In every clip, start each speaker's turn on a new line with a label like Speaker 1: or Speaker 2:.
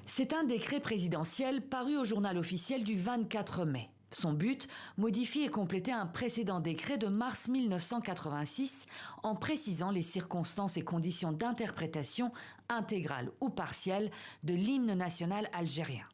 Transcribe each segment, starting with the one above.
Speaker 1: C'est un décret présidentiel paru au journal officiel du 24 mai. Son but, modifier et compléter un précédent décret de mars 1986 en précisant les circonstances et conditions d'interprétation intégrale ou partielle de l'hymne national algérien.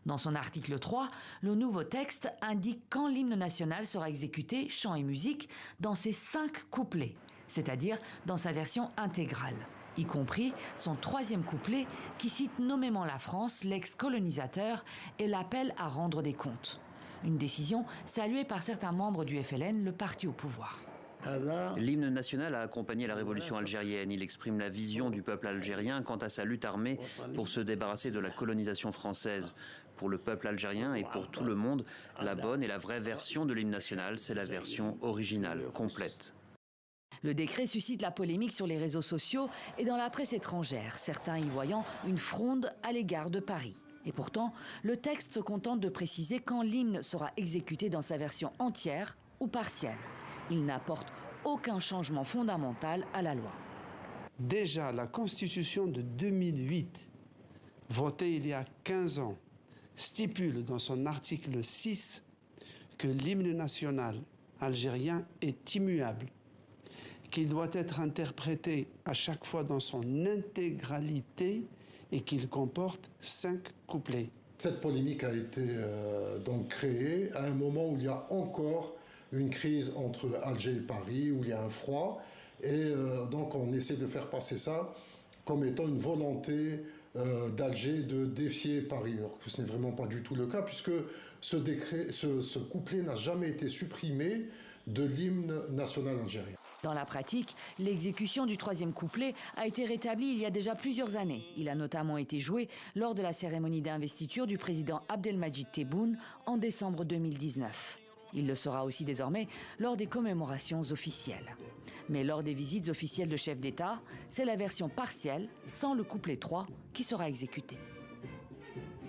Speaker 1: Dans son article 3, le nouveau texte indique quand l'hymne national sera exécuté, chant et musique, dans ses 5 couplets, c'est-à-dire dans sa version intégrale, y compris son 3e couplet qui cite nommément la France, l'ex-colonisateur, et l'appel à rendre des comptes. Une décision saluée par certains membres du FLN, le parti au pouvoir.
Speaker 2: L'hymne national a accompagné la révolution algérienne. Il exprime la vision du peuple algérien quant à sa lutte armée pour se débarrasser de la colonisation française. Pour le peuple algérien et pour tout le monde, la bonne et la vraie version de l'hymne national, c'est la version originale, complète.
Speaker 1: Le décret suscite la polémique sur les réseaux sociaux et dans la presse étrangère, certains y voyant une fronde à l'égard de Paris. Et pourtant, le texte se contente de préciser quand l'hymne sera exécuté dans sa version entière ou partielle. Il n'apporte aucun changement fondamental à la loi.
Speaker 3: Déjà, la Constitution de 2008, votée il y a 15 ans, stipule dans son article 6 que l'hymne national algérien est immuable, qu'il doit être interprété à chaque fois dans son intégralité et qu'il comporte 5 couplets.
Speaker 4: Cette polémique a été donc créée à un moment où il y a encore une crise entre Alger et Paris, où il y a un froid, et donc on essaie de faire passer ça comme étant une volonté d'Alger de défier Paris, alors que ce n'est vraiment pas du tout le cas, puisque ce couplet n'a jamais été supprimé de l'hymne national algérien.
Speaker 1: Dans la pratique, l'exécution du 3e couplet a été rétablie il y a déjà plusieurs années. Il a notamment été joué lors de la cérémonie d'investiture du président Abdelmadjid Tebboune en décembre 2019. Il le sera aussi désormais lors des commémorations officielles. Mais lors des visites officielles de chefs d'État, c'est la version partielle, sans le couplet 3, qui sera exécutée.